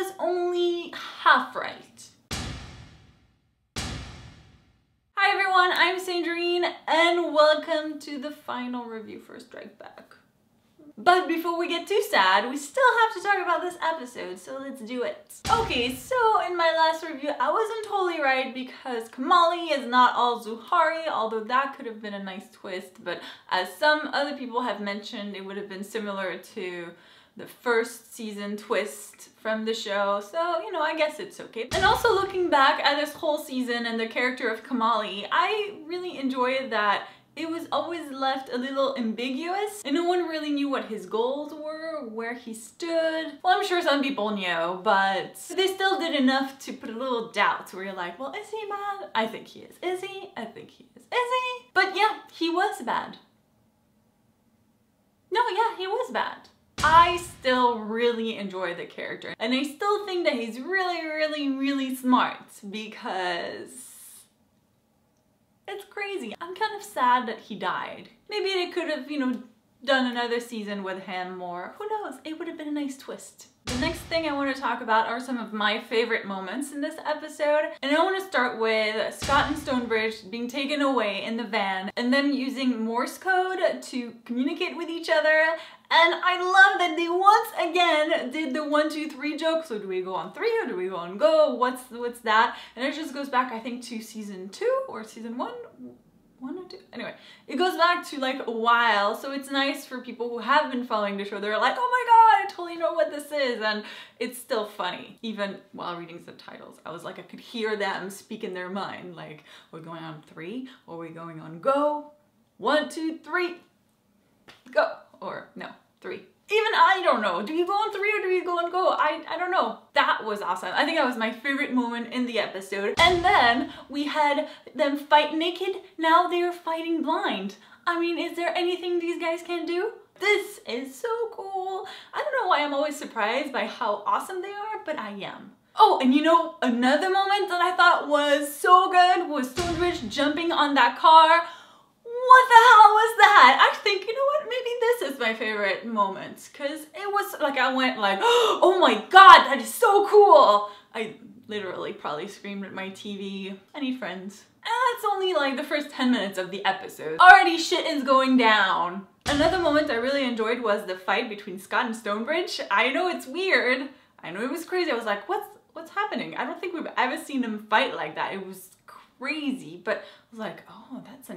was only half right. Hi everyone, I'm Sandrine and welcome to the final review for Strike Back. But before we get too sad, we still have to talk about this episode, so let's do it. Okay, so in my last review, I wasn't totally right because Kamali is not Al-Zuhari, although that could have been a nice twist, but as some other people have mentioned, it would have been similar to the first season twist from the show, so, you know, I guess it's okay. And also looking back at this whole season and the character of Kamali, I really enjoyed that it was always left a little ambiguous and no one really knew what his goals were, where he stood. Well, I'm sure some people knew, but they still did enough to put a little doubt where you're like, well, is he bad? I think he is. Is he? I think he is. Is he? But yeah, he was bad. No, yeah, he was bad. I still really enjoy the character and I still think that he's really smart because it's crazy. I'm kind of sad that he died. Maybe they could have, you know, done another season with him or who knows, it would have been a nice twist. The next thing I want to talk about are some of my favorite moments in this episode. And I want to start with Scott and Stonebridge being taken away in the van and them using Morse code to communicate with each other. And I love that they once again did the 1, 2, 3 joke. So do we go on 3 or do we go on go? What's that? And it just goes back, I think, to season 2 or season 1. 1 or 2? Anyway, it goes back to like a while, so it's nice for people who have been following the show. They're like, oh my god, I totally know what this is, and it's still funny. Even while reading subtitles, I was like, I could hear them speak in their mind, like, are we going on 3? Or are we going on go? 1, 2, 3, go. Or no, 3. Even I don't know. Do you go on 3 or do you go on go? I don't know. That was awesome. I think that was my favorite moment in the episode. And then we had them fight naked. Now they're fighting blind. I mean, is there anything these guys can do? This is so cool. I don't know why I'm always surprised by how awesome they are, but I am. Oh, and you know, another moment that I thought was so good was Stonebridge jumping on that car. What the hell was that? I think, you know what, maybe this is my favorite moment because it was like I went like, oh my god, that is so cool. I literally probably screamed at my TV. I need friends. And that's only like the first 10 minutes of the episode. Already shit is going down. Another moment I really enjoyed was the fight between Scott and Stonebridge. I know it's weird. I know it was crazy. I was like, what's happening? I don't think we've ever seen them fight like that. It was crazy, but I was like, oh, that's a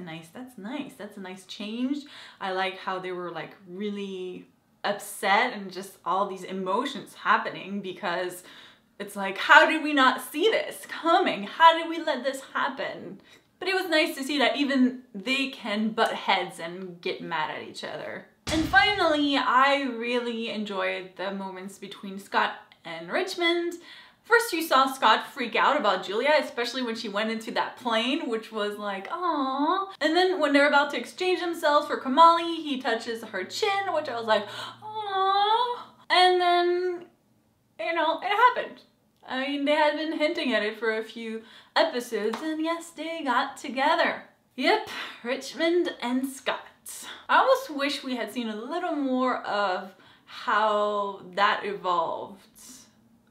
nice change. I like how they were like really upset and just all these emotions happening because it's like, how did we not see this coming? How did we let this happen? But it was nice to see that even they can butt heads and get mad at each other. And finally, I really enjoyed the moments between Scott and Richmond. First you saw Scott freak out about Julia, especially when she went into that plane, which was like, aww. And then when they're about to exchange themselves for Kamali, he touches her chin, which I was like, aww. And then, you know, it happened. I mean, they had been hinting at it for a few episodes, and yes, they got together. Yep, Richmond and Scott. I almost wish we had seen a little more of how that evolved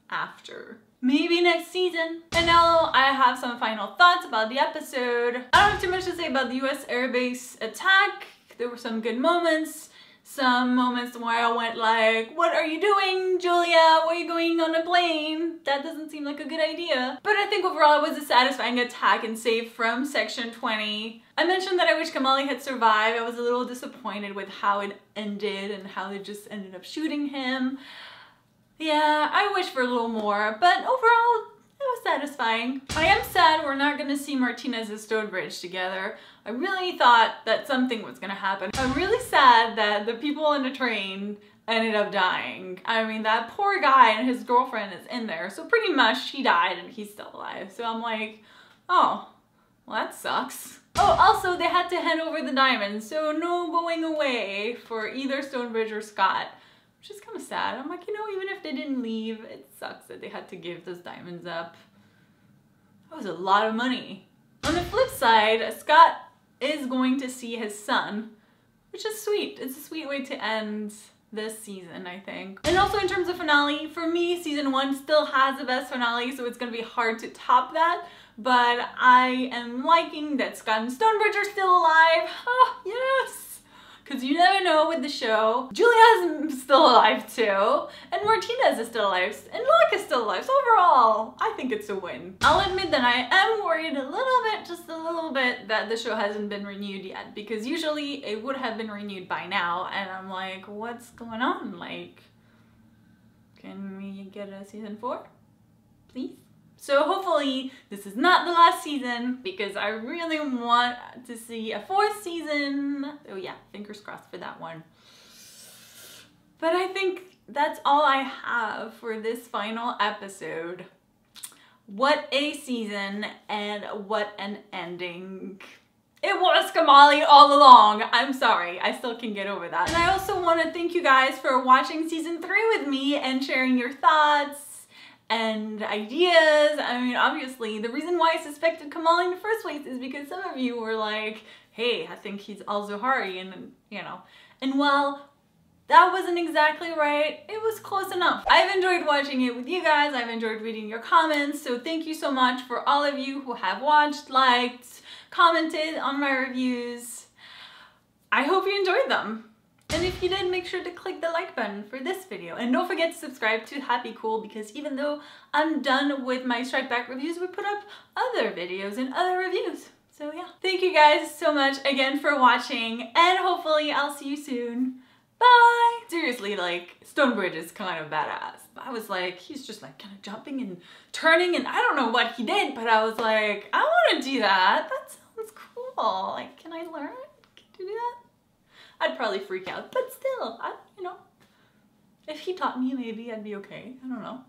after. Maybe next season. And now I have some final thoughts about the episode. I don't have too much to say about the US Air Base attack. There were some good moments. Some moments where I went like, what are you doing, Julia? Why are you going on a plane? That doesn't seem like a good idea. But I think overall it was a satisfying attack and save from Section 20. I mentioned that I wish Kamali had survived. I was a little disappointed with how it ended and how they just ended up shooting him. Yeah, I wish for a little more, but overall, it was satisfying. I am sad we're not gonna see Martinez and Stonebridge together. I really thought that something was gonna happen. I'm really sad that the people on the train ended up dying. I mean, that poor guy and his girlfriend is in there, so pretty much he died and he's still alive. So I'm like, oh, well that sucks. Oh, also they had to hand over the diamonds, so no going away for either Stonebridge or Scott. Which is kind of sad. I'm like, you know, even if they didn't leave, it sucks that they had to give those diamonds up. That was a lot of money. On the flip side, Scott is going to see his son, which is sweet. It's a sweet way to end this season, I think. And also in terms of finale, for me, season 1 still has the best finale, so it's gonna be hard to top that. But I am liking that Scott and Stonebridge are still alive. Oh, yes! Because you never know with the show. Julia's still alive too. And Martinez is still alive. And Locke is still alive. So overall, I think it's a win. I'll admit that I am worried a little bit, just a little bit, that the show hasn't been renewed yet. Because usually it would have been renewed by now. And I'm like, what's going on? Like, can we get a season 4? Please? So hopefully this is not the last season, because I really want to see a 4th season. Oh yeah, fingers crossed for that one. But I think that's all I have for this final episode. What a season and what an ending. It was Kamali all along. I'm sorry, I still can get over that. And I also want to thank you guys for watching season 3 with me and sharing your thoughts and ideas. I mean, obviously, the reason why I suspected Kamali in the first place is because some of you were like, hey, I think he's Al-Zuhari, and you know. And while that wasn't exactly right, it was close enough. I've enjoyed watching it with you guys. I've enjoyed reading your comments, so thank you so much for all of you who have watched, liked, commented on my reviews. I hope you enjoyed them. And if you did, make sure to click the like button for this video. And don't forget to subscribe to Happy Cool, because even though I'm done with my Strike Back reviews, we put up other videos and other reviews. So yeah. Thank you guys so much again for watching, and hopefully I'll see you soon. Bye! Seriously, like, Stonebridge is kind of badass. I was like, he's just like kind of jumping and turning, and I don't know what he did, but I was like, I want to do that. That sounds cool. Like, can I learn to do that? I'd probably freak out, but still, you know, if he taught me, maybe I'd be okay. I don't know.